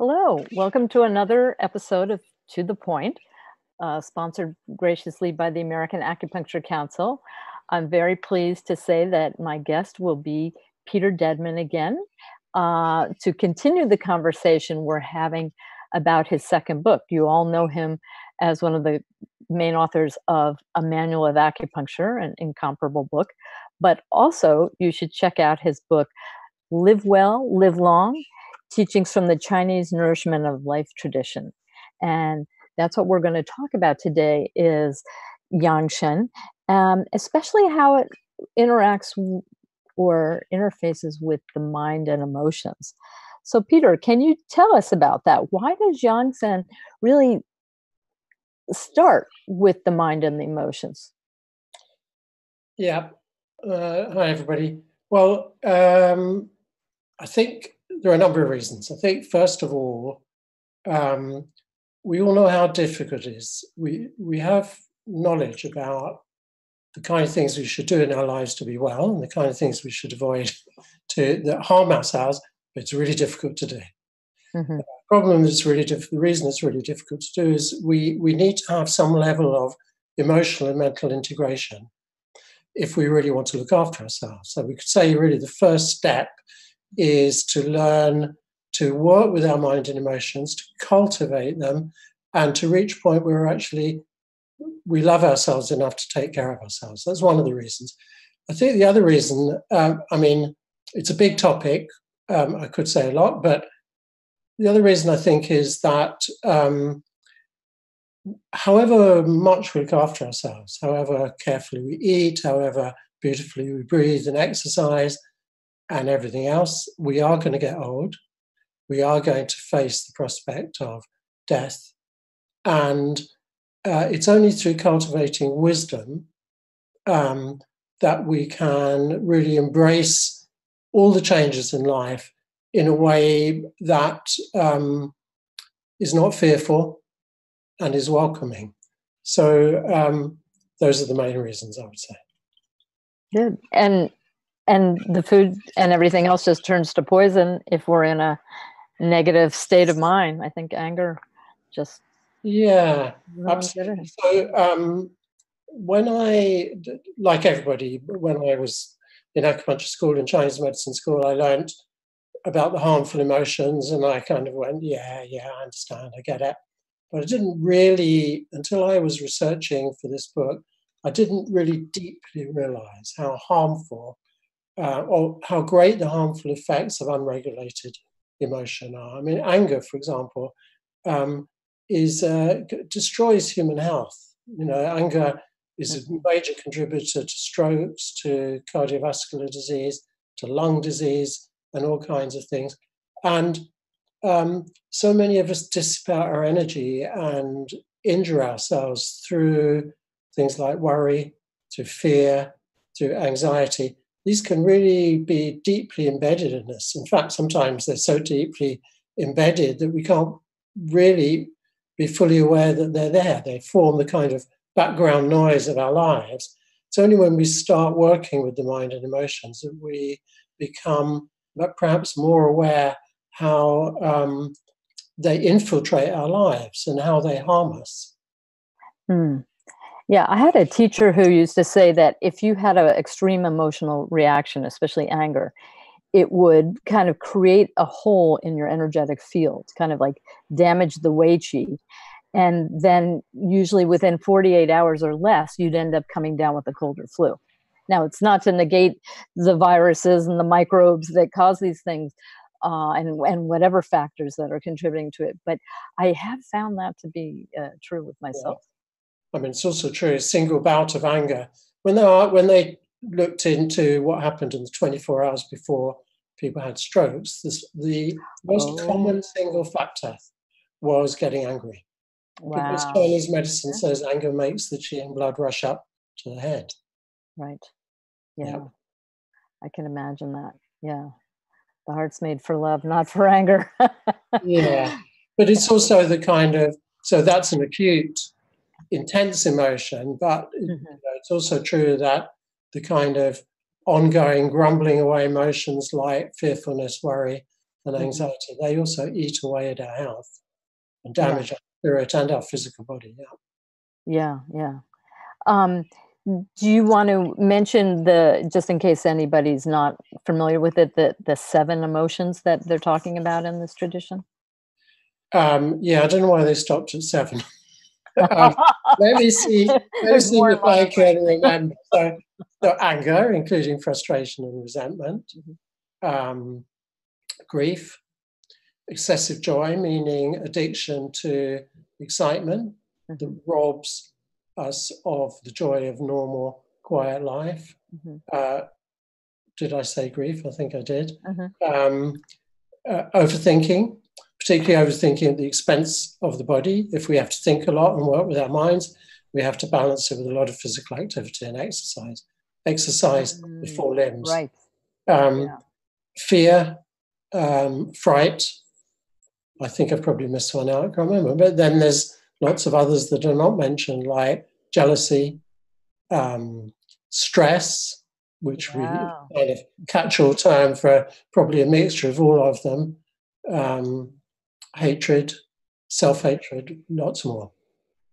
Hello, welcome to another episode of To the Point, sponsored graciously by the American Acupuncture Council. I'm very pleased to say that my guest will be Peter Deadman again to continue the conversation we're having about his second book. You all know him as one of the main authors of A Manual of Acupuncture, an incomparable book, but also you should check out his book, Live Well, Live Long, Teachings from the Chinese Nourishment of Life Tradition. And that's what we're going to talk about today is yangsheng, especially how it interacts or interfaces with the mind and emotions. So Peter, can you tell us about that? Why does yangsheng really start with the mind and the emotions? Yeah. Hi, everybody. Well, I think there are a number of reasons. I think, first of all, we all know how difficult it is. We have knowledge about the kind of things we should do in our lives to be well and the kind of things we should avoid that harm ourselves, but it's really difficult to do. Mm-hmm. The problem that's really difficult, the reason it's really difficult to do is we need to have some level of emotional and mental integration if we really want to look after ourselves. So we could say really the first step is to learn to work with our mind and emotions, to cultivate them, and to reach a point where we love ourselves enough to take care of ourselves. That's one of the reasons. I think the other reason, it's a big topic, I could say a lot, but the other reason I think is that however much we look after ourselves, however carefully we eat, however beautifully we breathe and exercise and everything else, we are going to get old. We are going to face the prospect of death. And it's only through cultivating wisdom that we can really embrace all the changes in life in a way that is not fearful and is welcoming. So those are the main reasons, I would say. Good. And the food and everything else just turns to poison if we're in a negative state of mind. I think anger just... Yeah, absolutely. So like everybody, when I was in acupuncture school and Chinese medicine school, I learned about the harmful emotions and I kind of went, yeah, I understand, I get it. But I didn't really, until I was researching for this book, I didn't really deeply realize how harmful or how great the harmful effects of unregulated emotion are. I mean, anger, for example, destroys human health. You know, anger is a major contributor to strokes, to cardiovascular disease, to lung disease, and all kinds of things. And so many of us dissipate our energy and injure ourselves through things like worry, through fear, through anxiety. These can really be deeply embedded in us. In fact, sometimes they're so deeply embedded that we can't really be fully aware that they're there. They form the kind of background noise of our lives. It's only when we start working with the mind and emotions that we become perhaps more aware how they infiltrate our lives and how they harm us. Yeah, I had a teacher who used to say that if you had an extreme emotional reaction, especially anger, it would kind of create a hole in your energetic field, kind of like damage the wei qi. And then usually within 48 hours or less, you'd end up coming down with a cold or flu. Now, it's not to negate the viruses and the microbes that cause these things and whatever factors that are contributing to it. But I have found that to be true with myself. Yeah. I mean, it's also true, a single bout of anger. When they looked into what happened in the 24 hours before people had strokes, the most common single factor was getting angry. Wow. Because Chinese medicine says anger makes the qi and blood rush up to the head. Right. Yeah. I can imagine that. Yeah. The heart's made for love, not for anger. Yeah. But it's also the kind of, so that's an acute, intense emotion, but it's also true that the kind of ongoing grumbling away emotions like fearfulness, worry, and anxiety, they also eat away at our health and Yeah. damage our spirit and our physical body. Yeah. Yeah. Um, do you want to mention just in case anybody's not familiar with it, the 7 emotions that they're talking about in this tradition? Yeah, I don't know why they stopped at 7. um, let me see There's more in if I my can remember. So anger, including frustration and resentment, brain. grief, excessive joy, meaning addiction to excitement that Mhm, robs us of the joy of normal, quiet life. mhm, Uh, did I say grief? I think I did. mhm, Um, Overthinking, particularly overthinking at the expense of the body. If we have to think a lot and work with our minds, we have to balance it with a lot of physical activity and exercise. Exercise the mhm. 4 limbs. Right. Um, Yeah. Fear, fright. I think I've probably missed one out, I can't remember. But then there's lots of others that are not mentioned, like jealousy, stress, which we Wow. kind of catch-all term for probably a mixture of all of them, hatred, self-hatred, lots more.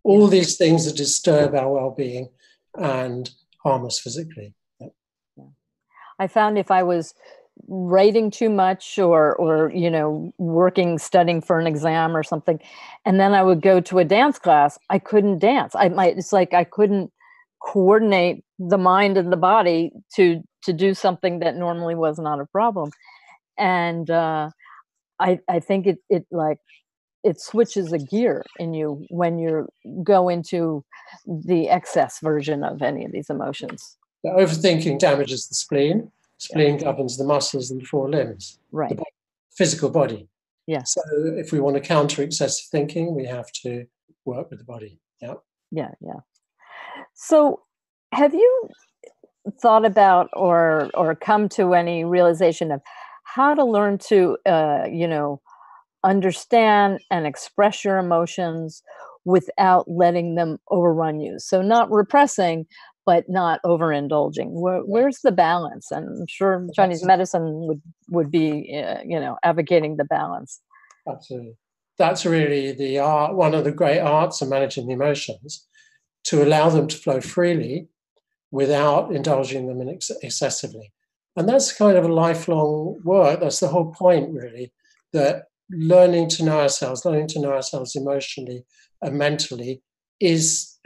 All Yeah. these things that disturb our well-being and harm us physically. Yeah. I found if I was writing too much or working studying for an exam or something, and then I would go to a dance class, I couldn't dance. It's like I couldn't coordinate the mind and the body to do something that normally was not a problem. And I think it like it switches a gear in you when you go into the excess version of any of these emotions. The overthinking damages the spleen. Yeah. Spleen governs the muscles and the 4 limbs, the Right. physical body. Yes. So if we want to counter excessive thinking, we have to work with the body. Yeah. Yeah. Yeah. So, have you thought about or come to any realization of how to learn to understand and express your emotions without letting them overrun you? So not repressing, but not overindulging. Where's the balance? And I'm sure Chinese That's medicine would be advocating the balance. absolutely. That's really the art, one of the great arts of managing the emotions, to allow them to flow freely without indulging them in excessively. And that's kind of a lifelong work. That's the whole point, really, that learning to know ourselves emotionally and mentally is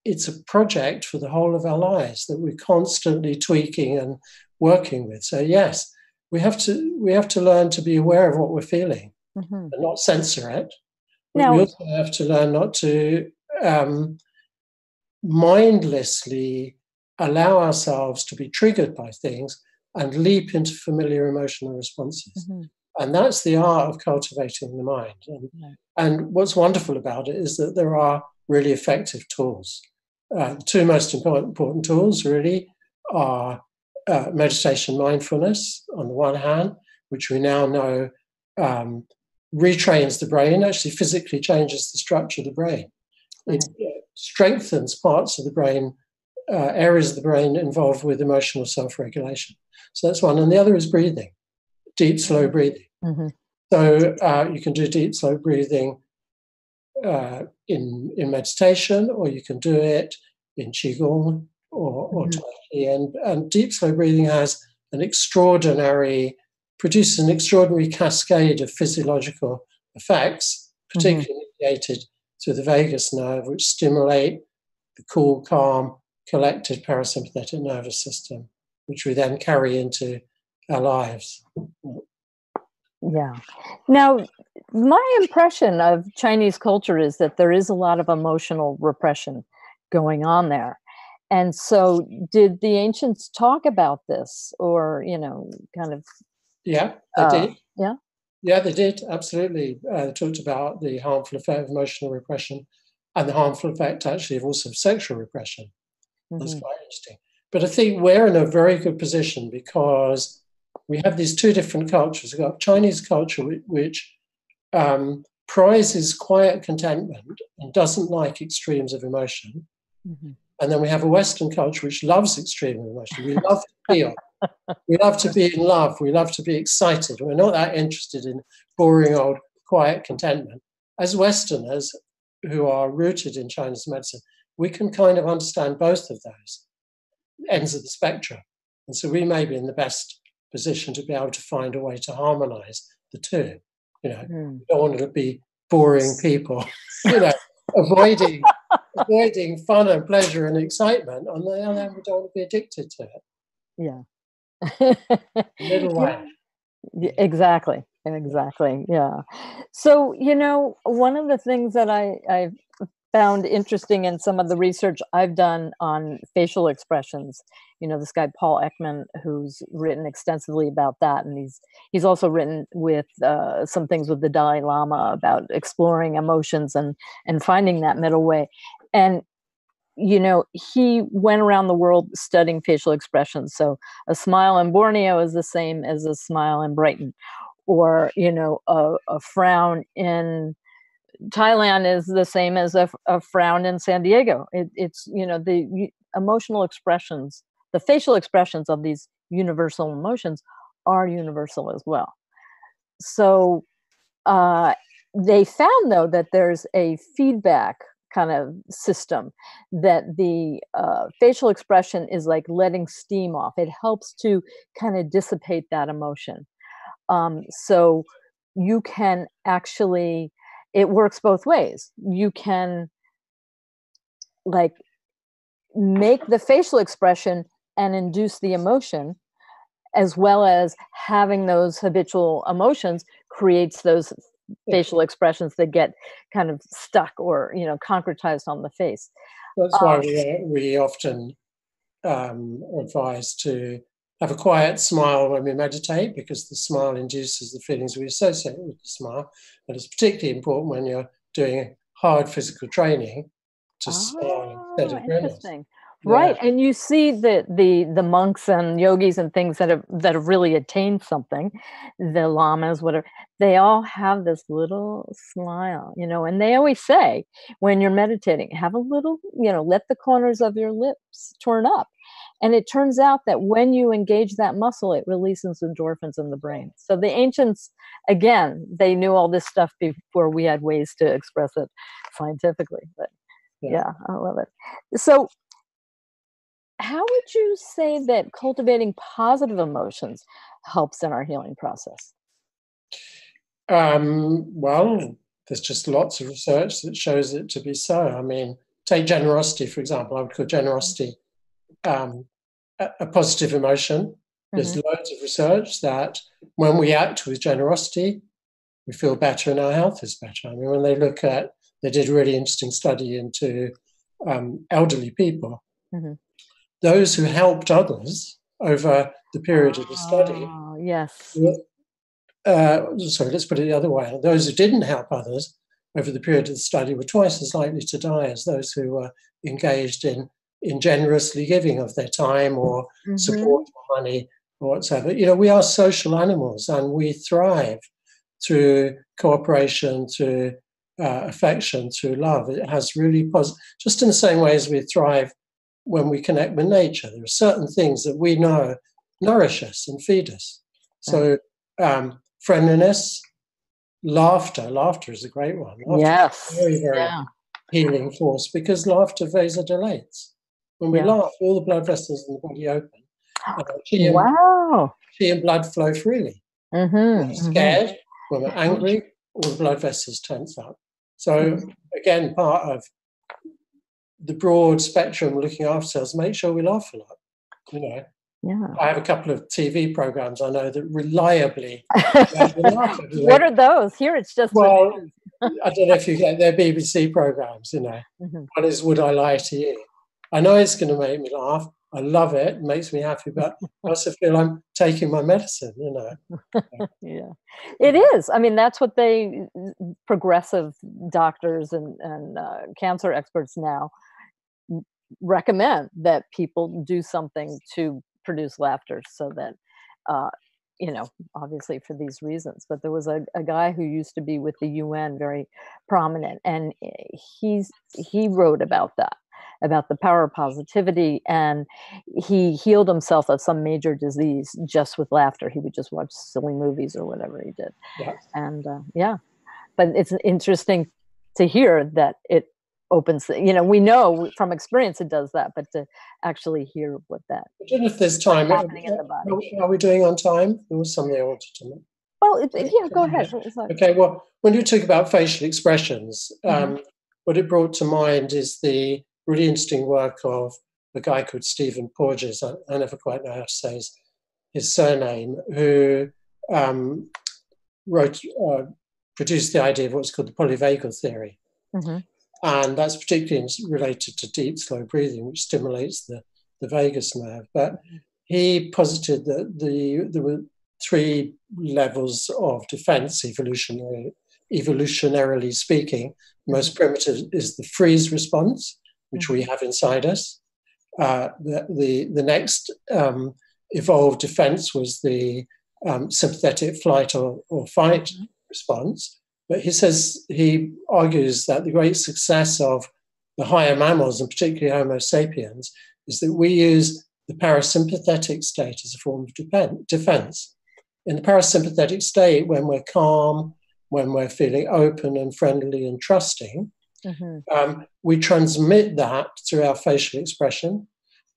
it's a project for the whole of our lives that we're constantly tweaking and working with. So yes, we have to learn to be aware of what we're feeling Hmm. and not censor it. But we Now, also have to learn not to mindlessly allow ourselves to be triggered by things and leap into familiar emotional responses. mhm, And that's the art of cultivating the mind. right. And what's wonderful about it is that there are really effective tools. The 2 most important tools really are meditation mindfulness, on the one hand, which we now know retrains the brain, actually physically changes the structure of the brain. It Right. strengthens parts of the brain, areas of the brain involved with emotional self-regulation. So that's one. And the other is breathing, deep, slow breathing. Hmm. So you can do deep, slow breathing in meditation, or you can do it in Qigong or Hmm. Tai Chi. And deep, slow breathing produces an extraordinary cascade of physiological effects, Hmm. particularly mediated through the vagus nerve, which stimulate the cool, calm, collected parasympathetic nervous system, which we then carry into our lives. Yeah. Now, my impression of Chinese culture is that there is a lot of emotional repression going on there. And so, did the ancients talk about this or, kind of, Yeah, they did. yeah? Yeah, they did, absolutely. They talked about the harmful effect of emotional repression and the harmful effect, actually, of also sexual repression. That's Hmm. quite interesting. But I think we're in a very good position because we have these 2 different cultures. We've got Chinese culture, which prizes quiet contentment and doesn't like extremes of emotion. Hmm. And then we have a Western culture which loves extreme emotion. We love to feel. We love to be in love. We love to be excited. We're not that interested in boring old quiet contentment. As Westerners who are rooted in Chinese medicine, we can kind of understand both of those ends of the spectrum. And so we may be in the best position to be able to find a way to harmonize the two. We don't want to be boring people, avoiding fun and pleasure and excitement. On the other hand, we don't want to be addicted to it. Yeah. Middle way. Yeah, exactly. Yeah. So, one of the things that I've found interesting in some of the research I've done on facial expressions, this guy Paul Ekman, who's written extensively about that, and he's also written with some things with the Dalai Lama about exploring emotions and finding that middle way. And he went around the world studying facial expressions. So a smile in Borneo is the same as a smile in Brighton, or a frown in Thailand is the same as a frown in San Diego. It's the emotional expressions, the facial expressions of these universal emotions are universal as well. So they found, though, that there's a feedback kind of system, that the facial expression is like letting steam off. It helps to kind of dissipate that emotion. So you can actually, it works both ways. You can like make the facial expression and induce the emotion, as well as having those habitual emotions creates those facial expressions that get kind of stuck or concretized on the face. That's why we often advise to have a quiet smile when we meditate, because the smile induces the feelings we associate with the smile. And it's particularly important when you're doing hard physical training to smile instead of interesting. Yeah. Right, and you see the monks and yogis and things that have really attained something, the lamas, whatever, they all have this little smile, and they always say when you're meditating, have a little, let the corners of your lips turn up. And it turns out that when you engage that muscle, it releases endorphins in the brain. So the ancients, again, they knew all this stuff before we had ways to express it scientifically. But yeah, I love it. So how would you say that cultivating positive emotions helps in our healing process? Well, there's just lots of research that shows it to be so. I mean, take generosity, for example. I would call generosity a positive emotion. There's loads of research that when we act with generosity, we feel better and our health is better. I mean, when they did a really interesting study into elderly people. Those who helped others over the period of the study. Yes. Sorry, let's put it the other way. Those who didn't help others over the period of the study were twice as likely to die as those who were engaged in generously giving of their time or support or money or whatever. We are social animals and we thrive through cooperation, through affection, through love. It has really positive, just in the same way as we thrive when we connect with nature. There are certain things that we know nourish us and feed us. So friendliness, laughter is a great one. Laughter yes. is a very, very healing force, because laughter vasodilates. When we laugh, all the blood vessels in the body open. Chi and blood flow freely. When we're scared, when we're angry, all the blood vessels tense up. So again, part of the broad spectrum looking after ourselves, make sure we laugh a lot. I have a couple of TV programs I know that reliably What are those? Here it's just I don't know if you get their BBC programs, One is Would I Lie to You? I know it's going to make me laugh. I love it. It makes me happy, but I also feel I'm taking my medicine, Yeah, it is. I mean, that's what progressive doctors and cancer experts now recommend, that people do something to produce laughter, so that obviously for these reasons. But there was a guy who used to be with the UN, very prominent, and he wrote about that, about the power of positivity, and he healed himself of some major disease just with laughter. He would just watch silly movies or whatever he did. Yeah. And yeah, but it's interesting to hear that it opens, we know from experience it does that, but to actually hear what that I don't know if there's time. happening in the body. Are we doing on time? There was something I wanted to know. Well, yeah, go ahead. Okay, well, when you talk about facial expressions, what it brought to mind is the really interesting work of a guy called Stephen Porges. I never quite know how to say his surname, who produced the idea of what's called the polyvagal theory. And that's particularly related to deep, slow breathing, which stimulates the vagus nerve. But he posited that there were 3 levels of defense, evolutionarily speaking. The most primitive is the freeze response, which we have inside us. The next evolved defense was the sympathetic flight or fight response. But he argues that the great success of the higher mammals, and particularly Homo sapiens, is that we use the parasympathetic state as a form of defense. In the parasympathetic state, when we're calm, when we're feeling open and friendly and trusting, we transmit that through our facial expression,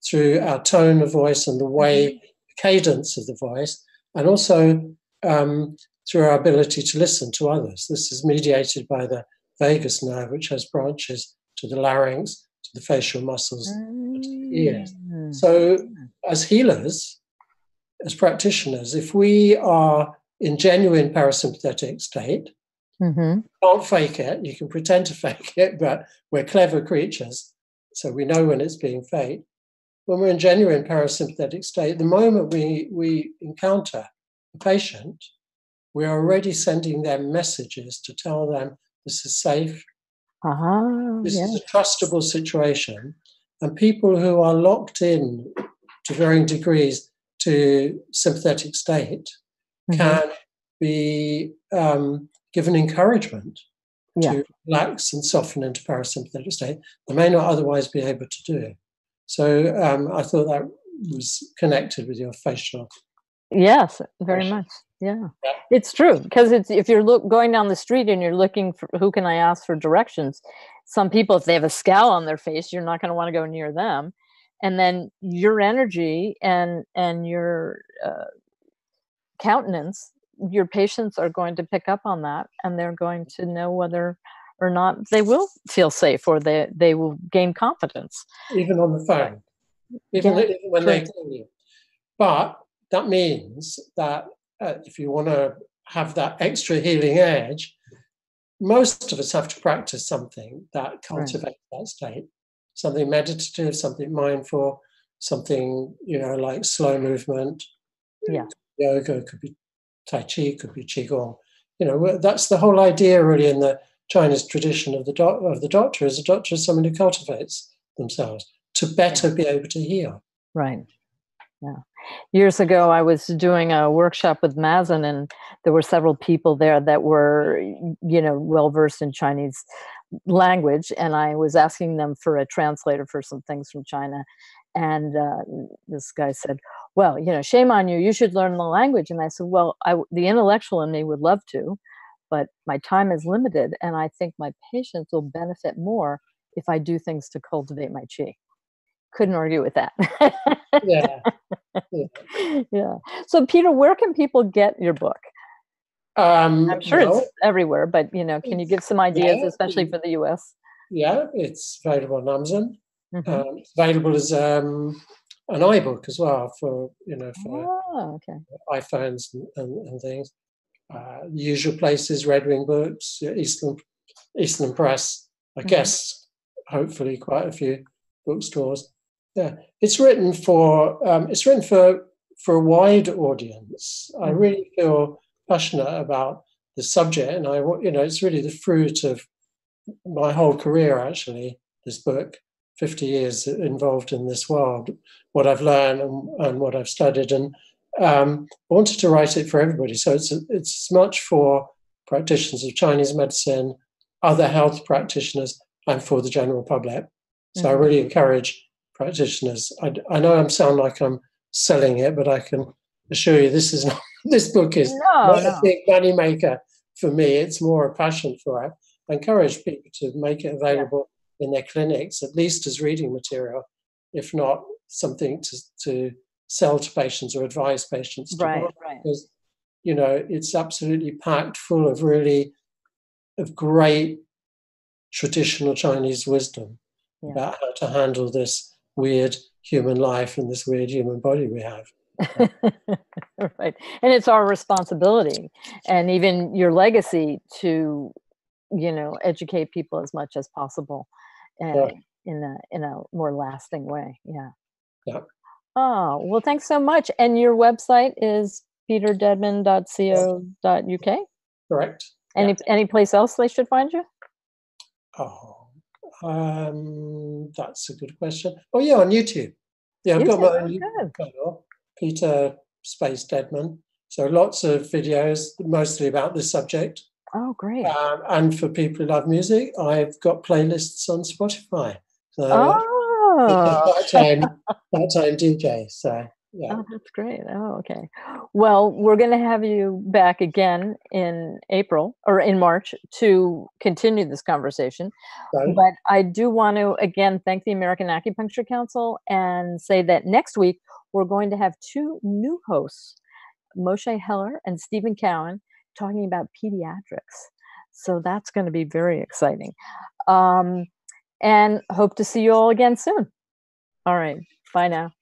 through our tone of voice and the cadence of the voice, and also through our ability to listen to others. This is mediated by the vagus nerve, which has branches to the larynx, to the facial muscles, to the ears. So as healers, as practitioners, if we are in genuine parasympathetic state, can't fake it, you can pretend to fake it, but we're clever creatures, so we know when it's being faked. When we're in genuine parasympathetic state, the moment we encounter a patient, we're already sending them messages to tell them this is safe, this is a trustable situation. And people who are locked in to varying degrees to sympathetic state can be given encouragement to relax and soften into parasympathetic state they may not otherwise be able to do. So I thought that was connected with your facial. Yes, very much. Yeah, it's true, because if you're going down the street and you're looking for who can I ask for directions, some people, if they have a scowl on their face, you're not going to want to go near them, and then your energy and your countenance, your patients are going to pick up on that, and they're going to know whether or not they will feel safe or they will gain confidence. Even on the phone, even when they call you. But that means that if you want to have that extra healing edge, most of us have to practice something that cultivates that state, something meditative, something mindful, something, like slow movement. Yoga, could be Tai Chi, could be Qigong. That's the whole idea really in the Chinese tradition of the doctor. Is a doctor is someone who cultivates themselves to better be able to heal. Right. Yeah. Years ago, I was doing a workshop with Mazen, and there were several people there that were, well-versed in Chinese language, and I was asking them for a translator for some things from China. And this guy said, well, shame on you, you should learn the language. And I said, well, the intellectual in me would love to, but my time is limited, and I think my patients will benefit more if I do things to cultivate my qi. Couldn't argue with that. Yeah. So, Peter, where can people get your book? I'm sure it's everywhere, but can you give some ideas, especially for the US? Yeah, it's available on Amazon. It's available as an iBook as well for iPhones and things. The usual places: Red Wing Books, Eastern Press. I guess hopefully quite a few bookstores. Yeah, it's written for a wide audience. I really feel passionate about the subject, and it's really the fruit of my whole career. Actually, this book, 50 years involved in this world, what I've learned and what I've studied, and I wanted to write it for everybody. So it's as much for practitioners of Chinese medicine, other health practitioners, and for the general public. So I really encourage practitioners. I know I sound like I'm selling it, but I can assure you this is not, this book is not a big money maker for me. It's more a passion for it. I encourage people to make it available in their clinics, at least as reading material, if not something to sell to patients or advise patients to buy. Because, you know, it's absolutely packed full of of great traditional Chinese wisdom about how to handle this weird human life and this weird human body we have. Right. And it's our responsibility and even your legacy to, you know, educate people as much as possible in a more lasting way. Yeah. Yeah. Oh, well, thanks so much. And your website is peterdeadman.co.uk? Correct. Any place else they should find you? Oh, that's a good question. Oh yeah, on YouTube. Yeah, I've got my own YouTube channel, Peter Space Deadman. So lots of videos, mostly about this subject. Oh, great. And for people who love music, I've got playlists on Spotify. So part-time DJ. So yeah. Oh, that's great. Oh, okay. Well, we're going to have you back again in April or in March to continue this conversation. Right. But I do want to, again, thank the American Acupuncture Council and say that next week we're going to have two new hosts, Moshe Heller and Stephen Cowan, talking about pediatrics. So that's going to be very exciting. And hope to see you all again soon. All right. Bye now.